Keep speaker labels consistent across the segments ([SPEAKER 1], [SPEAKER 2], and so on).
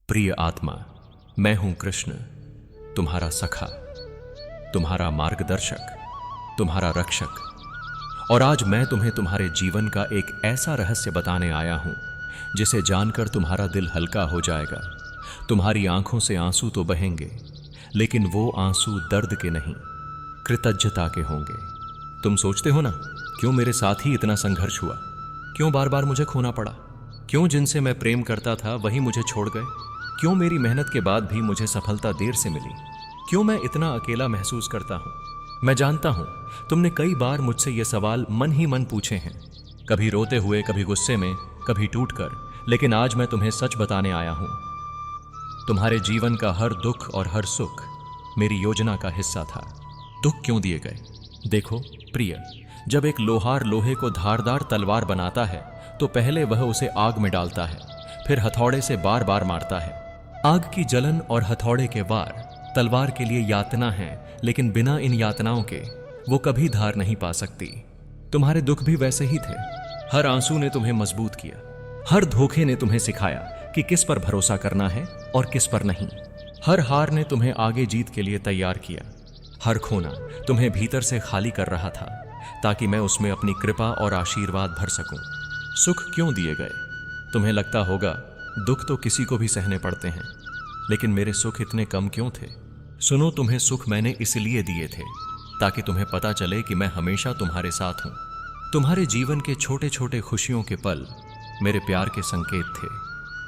[SPEAKER 1] प्रिय आत्मा, मैं हूं कृष्ण, तुम्हारा सखा, तुम्हारा मार्गदर्शक, तुम्हारा रक्षक। और आज मैं तुम्हें तुम्हारे जीवन का एक ऐसा रहस्य बताने आया हूं जिसे जानकर तुम्हारा दिल हल्का हो जाएगा। तुम्हारी आंखों से आंसू तो बहेंगे, लेकिन वो आंसू दर्द के नहीं, कृतज्ञता के होंगे। तुम सोचते हो ना, क्यों मेरे साथ ही इतना संघर्ष हुआ, क्यों बार बार मुझे खोना पड़ा, क्यों जिनसे मैं प्रेम करता था वही मुझे छोड़ गए, क्यों मेरी मेहनत के बाद भी मुझे सफलता देर से मिली, क्यों मैं इतना अकेला महसूस करता हूं। मैं जानता हूं तुमने कई बार मुझसे ये सवाल मन ही मन पूछे हैं, कभी रोते हुए, कभी गुस्से में, कभी टूटकर। लेकिन आज मैं तुम्हें सच बताने आया हूं। तुम्हारे जीवन का हर दुख और हर सुख मेरी योजना का हिस्सा था। दुख क्यों दिए गए? देखो प्रिय, जब एक लोहार लोहे को धारदार तलवार बनाता है तो पहले वह उसे आग में डालता है, फिर हथौड़े से बार बार मारता है। आग की जलन और हथौड़े के वार तलवार के लिए यातना है, लेकिन बिना इन यातनाओं के वो कभी धार नहीं पा सकती। तुम्हारे दुख भी वैसे ही थे। हर आंसू ने तुम्हें मजबूत किया, हर धोखे ने तुम्हें सिखाया कि किस पर भरोसा करना है और किस पर नहीं। हर हार ने तुम्हें आगे जीत के लिए तैयार किया। हर खोना तुम्हें भीतर से खाली कर रहा था, ताकि मैं उसमें अपनी कृपा और आशीर्वाद भर सकूं। सुख क्यों दिए गए? तुम्हें लगता होगा दुख तो किसी को भी सहने पड़ते हैं, लेकिन मेरे सुख इतने कम क्यों थे? सुनो, तुम्हें सुख मैंने इसलिए दिए थे ताकि तुम्हें पता चले कि मैं हमेशा तुम्हारे साथ हूं। तुम्हारे जीवन के छोटे छोटे खुशियों के पल मेरे प्यार के संकेत थे।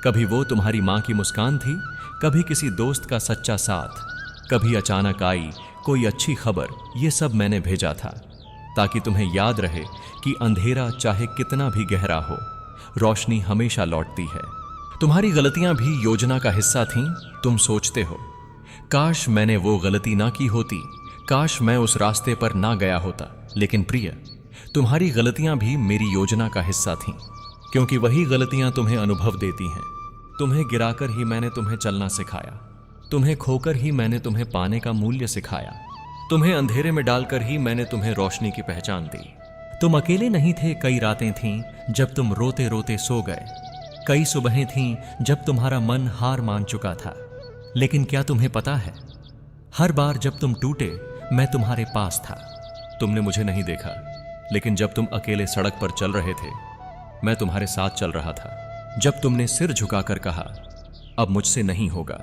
[SPEAKER 1] कभी वो तुम्हारी मां की मुस्कान थी, कभी किसी दोस्त का सच्चा साथ, कभी अचानक आई कोई अच्छी खबर। ये सब मैंने भेजा था ताकि तुम्हें याद रहे कि अंधेरा चाहे कितना भी गहरा हो, रोशनी हमेशा लौटती है। तुम्हारी गलतियां भी योजना का हिस्सा थीं। तुम सोचते हो, काश मैंने वो गलती ना की होती, काश मैं उस रास्ते पर ना गया होता। लेकिन प्रिय, तुम्हारी गलतियां भी मेरी योजना का हिस्सा थीं, क्योंकि वही गलतियां तुम्हें अनुभव देती हैं। तुम्हें गिराकर ही मैंने तुम्हें चलना सिखाया, तुम्हें खोकर ही मैंने तुम्हें पाने का मूल्य सिखाया, तुम्हें अंधेरे में डालकर ही मैंने तुम्हें रोशनी की पहचान दी। तुम अकेले नहीं थे। कई रातें थीं जब तुम रोते रोते सो गए, कई सुबहें थीं जब तुम्हारा मन हार मान चुका था। लेकिन क्या तुम्हें पता है, हर बार जब तुम टूटे मैं तुम्हारे पास था। तुमने मुझे नहीं देखा, लेकिन जब तुम अकेले सड़क पर चल रहे थे मैं तुम्हारे साथ चल रहा था। जब तुमने सिर झुकाकर कहा अब मुझसे नहीं होगा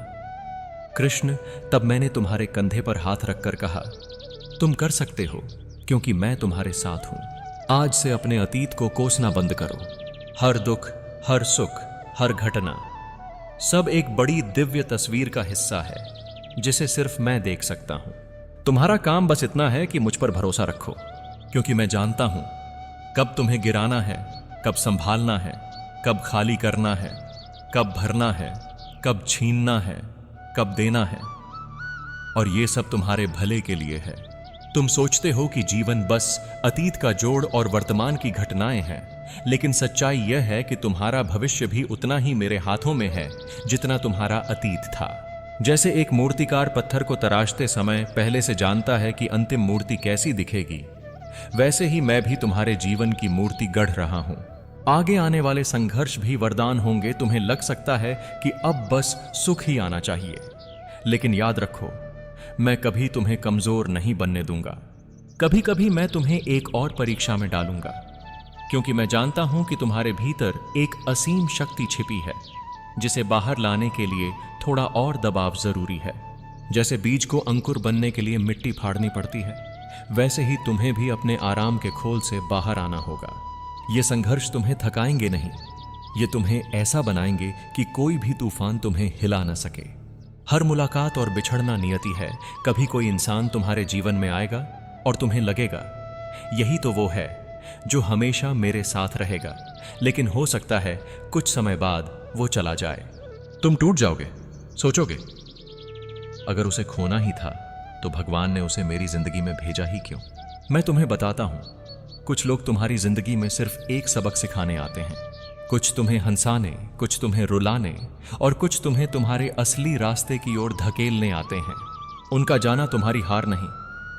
[SPEAKER 1] कृष्ण, तब मैंने तुम्हारे कंधे पर हाथ रखकर कहा तुम कर सकते हो, क्योंकि मैं तुम्हारे साथ हूं। आज से अपने अतीत को कोसना बंद करो। हर दुख, हर सुख, हर घटना सब एक बड़ी दिव्य तस्वीर का हिस्सा है जिसे सिर्फ मैं देख सकता हूं। तुम्हारा काम बस इतना है कि मुझ पर भरोसा रखो, क्योंकि मैं जानता हूं कब तुम्हें गिराना है, कब संभालना है, कब खाली करना है, कब भरना है, कब छीनना है, कब देना है। और ये सब तुम्हारे भले के लिए है। तुम सोचते हो कि जीवन बस अतीत का जोड़ और वर्तमान की घटनाएं हैं, लेकिन सच्चाई यह है कि तुम्हारा भविष्य भी उतना ही मेरे हाथों में है जितना तुम्हारा अतीत था। जैसे एक मूर्तिकार पत्थर को तराशते समय पहले से जानता है कि अंतिम मूर्ति कैसी दिखेगी, वैसे ही मैं भी तुम्हारे जीवन की मूर्ति गढ़ रहा हूं। आगे आने वाले संघर्ष भी वरदान होंगे। तुम्हें लग सकता है कि अब बस सुख ही आना चाहिए, लेकिन याद रखो, मैं कभी तुम्हें कमजोर नहीं बनने दूंगा। कभी कभी मैं तुम्हें एक और परीक्षा में डालूंगा, क्योंकि मैं जानता हूं कि तुम्हारे भीतर एक असीम शक्ति छिपी है, जिसे बाहर लाने के लिए थोड़ा और दबाव जरूरी है। जैसे बीज को अंकुर बनने के लिए मिट्टी फाड़नी पड़ती है, वैसे ही तुम्हें भी अपने आराम के खोल से बाहर आना होगा। ये संघर्ष तुम्हें थकाएंगे नहीं, ये तुम्हें ऐसा बनाएंगे कि कोई भी तूफान तुम्हें हिला न सके। हर मुलाकात और बिछड़ना नियति है। कभी कोई इंसान तुम्हारे जीवन में आएगा और तुम्हें लगेगा यही तो वो है जो हमेशा मेरे साथ रहेगा, लेकिन हो सकता है कुछ समय बाद वो चला जाए। तुम टूट जाओगे, सोचोगे अगर उसे खोना ही था तो भगवान ने उसे मेरी जिंदगी में भेजा ही क्यों? मैं तुम्हें बताता हूं, कुछ लोग तुम्हारी जिंदगी में सिर्फ एक सबक सिखाने आते हैं। कुछ तुम्हें हंसाने, कुछ तुम्हें रुलाने और कुछ तुम्हें तुम्हारे असली रास्ते की ओर धकेलने आते हैं। उनका जाना तुम्हारी हार नहीं,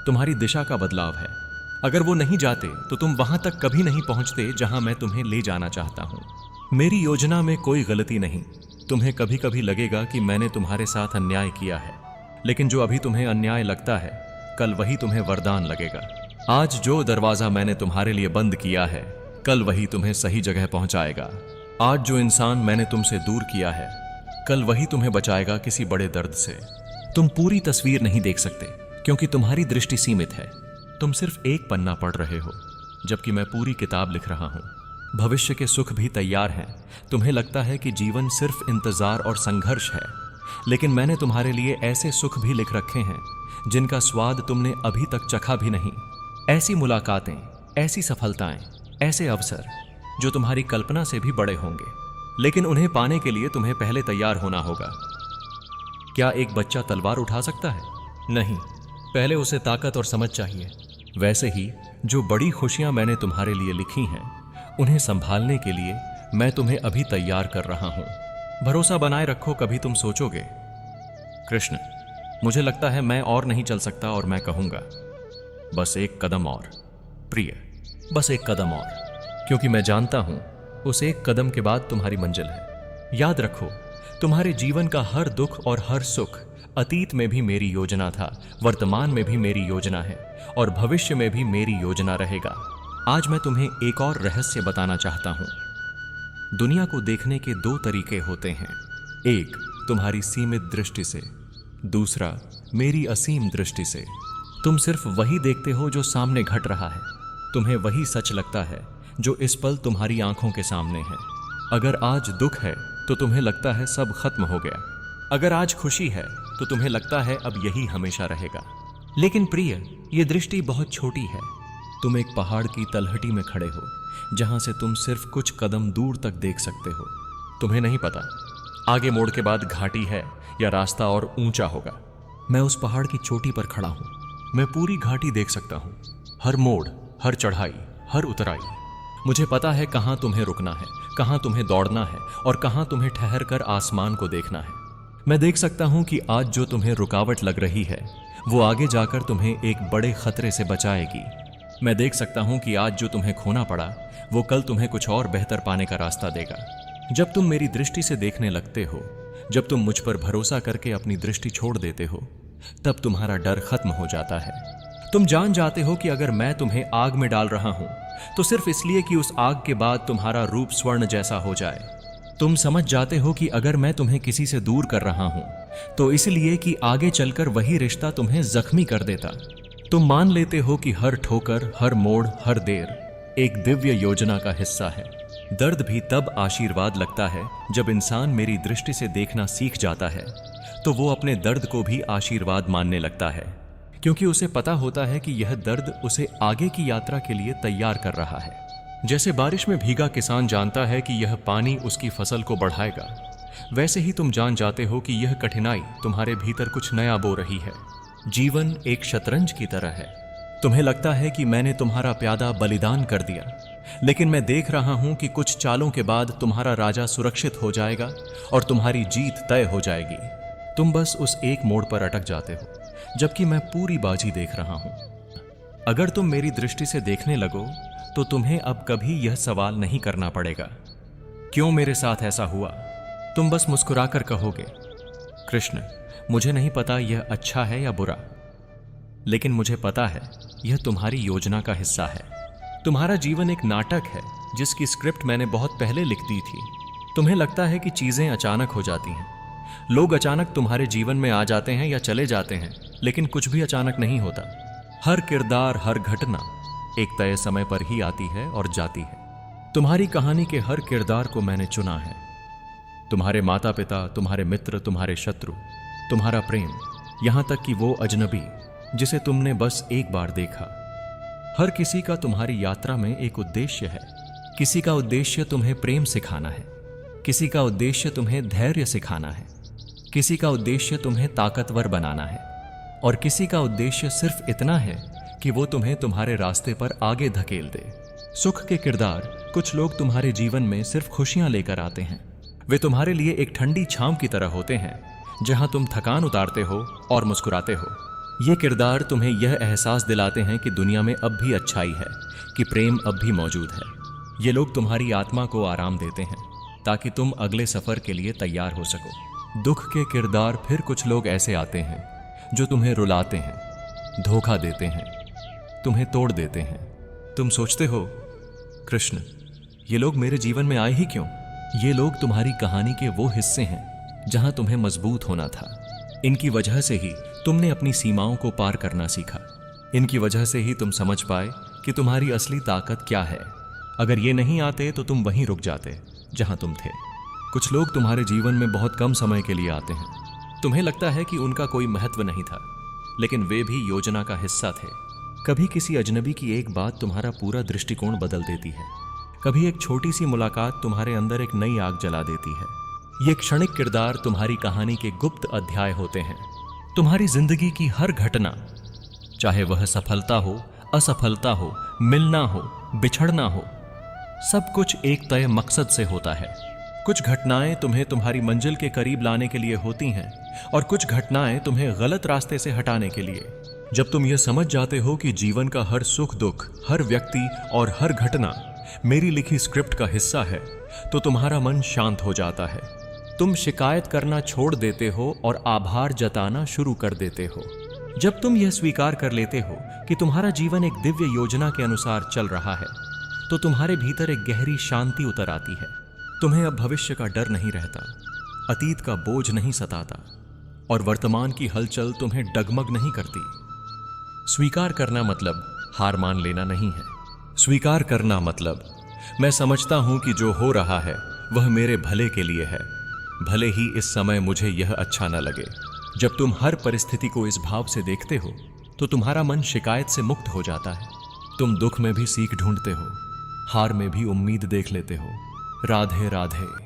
[SPEAKER 1] तुम्हारी दिशा का बदलाव है। अगर वो नहीं जाते तो तुम वहां तक कभी नहीं पहुंचते जहां मैं तुम्हें ले जाना चाहता हूं। मेरी योजना में कोई गलती नहीं, तुम्हें कभी कभी लगेगा कि मैंने तुम्हारे साथ अन्याय किया है, लेकिन जो अभी तुम्हें अन्याय लगता है, कल वही तुम्हें वरदान लगेगा। आज जो दरवाजा मैंने तुम्हारे लिए बंद किया है, कल वही तुम्हें सही जगह पहुंचाएगा। आज जो इंसान मैंने तुमसे दूर किया है, कल वही तुम्हें बचाएगा किसी बड़े दर्द से। तुम पूरी तस्वीर नहीं देख सकते क्योंकि तुम्हारी दृष्टि सीमित है। तुम सिर्फ एक पन्ना पढ़ रहे हो, जबकि मैं पूरी किताब लिख रहा हूं। भविष्य के सुख भी तैयार हैं। तुम्हें लगता है कि जीवन सिर्फ इंतजार और संघर्ष है, लेकिन मैंने तुम्हारे लिए ऐसे सुख भी लिख रखे हैं जिनका स्वाद तुमने अभी तक चखा भी नहीं। ऐसी मुलाकातें, ऐसी सफलताएं, ऐसे अवसर जो तुम्हारी कल्पना से भी बड़े होंगे, लेकिन उन्हें पाने के लिए तुम्हें पहले तैयार होना होगा। क्या एक बच्चा तलवार उठा सकता है? नहीं, पहले उसे ताकत और समझ चाहिए। वैसे ही जो बड़ी खुशियां मैंने तुम्हारे लिए लिखी हैं, उन्हें संभालने के लिए मैं तुम्हें अभी तैयार कर रहा हूं। भरोसा बनाए रखो, कभी तुम सोचोगे, कृष्ण, मुझे लगता है मैं और नहीं चल सकता, और मैं कहूंगा, बस एक कदम और प्रिय, बस एक कदम और, क्योंकि मैं जानता हूं उस एक कदम के बाद तुम्हारी मंजिल है। याद रखो, तुम्हारे जीवन का हर दुख और हर सुख अतीत में भी मेरी योजना था, वर्तमान में भी मेरी योजना है, और भविष्य में भी मेरी योजना रहेगा। आज मैं तुम्हें एक और रहस्य बताना चाहता हूं। दुनिया को देखने के दो तरीके होते हैं, एक तुम्हारी सीमित दृष्टि से, दूसरा मेरी असीम दृष्टि से। तुम सिर्फ वही देखते हो जो सामने घट रहा है। तुम्हें वही सच लगता है जो इस पल तुम्हारी आंखों के सामने है। अगर आज दुख है तो तुम्हें लगता है सब खत्म हो गया। अगर आज खुशी है तो तुम्हें लगता है अब यही हमेशा रहेगा। लेकिन प्रिय, ये दृष्टि बहुत छोटी है। तुम एक पहाड़ की तलहटी में खड़े हो, जहां से तुम सिर्फ कुछ कदम दूर तक देख सकते हो। तुम्हें नहीं पता आगे मोड़ के बाद घाटी है या रास्ता और ऊंचा होगा। मैं उस पहाड़ की चोटी पर खड़ा हूं। मैं पूरी घाटी देख सकता हूं, हर मोड़, हर चढ़ाई, हर उतराई। मुझे पता है कहां तुम्हें रुकना है, कहां तुम्हें दौड़ना है, और कहां तुम्हें ठहर कर आसमान को देखना है। मैं देख सकता हूं कि आज जो तुम्हें रुकावट लग रही है, वो आगे जाकर तुम्हें एक बड़े खतरे से बचाएगी। मैं देख सकता हूं कि आज जो तुम्हें खोना पड़ा, वो कल तुम्हें कुछ और बेहतर पाने का रास्ता देगा। जब तुम मेरी दृष्टि से देखने लगते हो, जब तुम मुझ पर भरोसा करके अपनी दृष्टि छोड़ देते हो, तब तुम्हारा डर खत्म हो जाता है। तुम जान जाते हो कि अगर मैं तुम्हें आग में डाल रहा हूं तो सिर्फ इसलिए कि उस आग के बाद तुम्हारा रूप स्वर्ण जैसा हो जाए। तुम समझ जाते हो कि अगर मैं तुम्हें किसी से दूर कर रहा हूं तो इसलिए कि आगे चलकर वही रिश्ता तुम्हें जख्मी कर देता। तुम मान लेते हो कि हर ठोकर, हर मोड़, हर देर एक दिव्य योजना का हिस्सा है। दर्द भी तब आशीर्वाद लगता है जब इंसान मेरी दृष्टि से देखना सीख जाता है, तो वो अपने दर्द को भी आशीर्वाद मानने लगता है, क्योंकि उसे पता होता है कि यह दर्द उसे आगे की यात्रा के लिए तैयार कर रहा है। जैसे बारिश में भीगा किसान जानता है कि यह पानी उसकी फसल को बढ़ाएगा, वैसे ही तुम जान जाते हो कि यह कठिनाई तुम्हारे भीतर कुछ नया बो रही है। जीवन एक शतरंज की तरह है। तुम्हें लगता है कि मैंने तुम्हारा प्यादा बलिदान कर दिया, लेकिन मैं देख रहा हूं कि कुछ चालों के बाद तुम्हारा राजा सुरक्षित हो जाएगा और तुम्हारी जीत तय हो जाएगी। तुम बस उस एक मोड़ पर अटक जाते हो, जबकि मैं पूरी बाजी देख रहा हूं। अगर तुम मेरी दृष्टि से देखने लगो तो तुम्हें अब कभी यह सवाल नहीं करना पड़ेगा, क्यों मेरे साथ ऐसा हुआ। तुम बस मुस्कुराकर कहोगे, कृष्ण, मुझे नहीं पता यह अच्छा है या बुरा, लेकिन मुझे पता है यह तुम्हारी योजना का हिस्सा है। तुम्हारा जीवन एक नाटक है जिसकी स्क्रिप्ट मैंने बहुत पहले लिख दी थी। तुम्हें लगता है कि चीजें अचानक हो जाती हैं, लोग अचानक तुम्हारे जीवन में आ जाते हैं या चले जाते हैं, लेकिन कुछ भी अचानक नहीं होता। हर किरदार, हर घटना एक तय समय पर ही आती है और जाती है। तुम्हारी कहानी के हर किरदार को मैंने चुना है। तुम्हारे माता पिता, तुम्हारे मित्र, तुम्हारे शत्रु, तुम्हारा प्रेम, यहां तक कि वो अजनबी जिसे तुमने बस एक बार देखा। हर किसी का तुम्हारी यात्रा में एक उद्देश्य है। किसी का उद्देश्य तुम्हें प्रेम सिखाना है, किसी का उद्देश्य तुम्हें धैर्य सिखाना है, किसी का उद्देश्य तुम्हें ताकतवर बनाना है, और किसी का उद्देश्य सिर्फ इतना है कि वो तुम्हें तुम्हारे रास्ते पर आगे धकेल दे। सुख के किरदार, कुछ लोग तुम्हारे जीवन में सिर्फ खुशियां लेकर आते हैं। वे तुम्हारे लिए एक ठंडी छांव की तरह होते हैं, जहां तुम थकान उतारते हो और मुस्कुराते हो। ये किरदार तुम्हें यह एहसास दिलाते हैं कि दुनिया में अब भी अच्छाई है, कि प्रेम अब भी मौजूद है। ये लोग तुम्हारी आत्मा को आराम देते हैं। ताकि तुम अगले सफर के लिए तैयार हो सको। दुख के किरदार फिर कुछ लोग ऐसे आते हैं जो तुम्हें रुलाते हैं, धोखा देते हैं, तुम्हें तोड़ देते हैं। तुम सोचते हो, कृष्ण, ये लोग मेरे जीवन में आए ही क्यों? ये लोग तुम्हारी कहानी के वो हिस्से हैं जहां तुम्हें मजबूत होना था। इनकी वजह से ही तुमने अपनी सीमाओं को पार करना सीखा। इनकी वजह से ही तुम समझ पाए कि तुम्हारी असली ताकत क्या है। अगर ये नहीं आते तो तुम वहीं रुक जाते जहां तुम थे। कुछ लोग तुम्हारे जीवन में बहुत कम समय के लिए आते हैं। तुम्हें लगता है कि उनका कोई महत्व नहीं था, लेकिन वे भी योजना का हिस्सा थे। कभी किसी अजनबी की एक बात तुम्हारा पूरा दृष्टिकोण बदल देती है। कभी एक छोटी सी मुलाकात तुम्हारे अंदर एक नई आग जला देती है। ये क्षणिक किरदार तुम्हारी कहानी के गुप्त अध्याय होते हैं। तुम्हारी जिंदगी की हर घटना, चाहे वह सफलता हो, असफलता हो, मिलना हो, बिछड़ना हो, सब कुछ एक तय मकसद से होता है। कुछ घटनाएं तुम्हें तुम्हारी मंजिल के करीब लाने के लिए होती हैं और कुछ घटनाएं तुम्हें गलत रास्ते से हटाने के लिए। जब तुम यह समझ जाते हो कि जीवन का हर सुख दुख, हर व्यक्ति और हर घटना मेरी लिखी स्क्रिप्ट का हिस्सा है, तो तुम्हारा मन शांत हो जाता है। तुम शिकायत करना छोड़ देते हो और आभार जताना शुरू कर देते हो। जब तुम यह स्वीकार कर लेते हो कि तुम्हारा जीवन एक दिव्य योजना के अनुसार चल रहा है, तो तुम्हारे भीतर एक गहरी शांति उतर आती है। तुम्हें अब भविष्य का डर नहीं रहता, अतीत का बोझ नहीं सताता और वर्तमान की हलचल तुम्हें डगमग नहीं करती। स्वीकार करना मतलब हार मान लेना नहीं है। स्वीकार करना मतलब मैं समझता हूं कि जो हो रहा है वह मेरे भले के लिए है, भले ही इस समय मुझे यह अच्छा न लगे। जब तुम हर परिस्थिति को इस भाव से देखते हो तो तुम्हारा मन शिकायत से मुक्त हो जाता है। तुम दुख में भी सीख ढूंढते हो, हार में भी उम्मीद देख लेते हो। राधे राधे।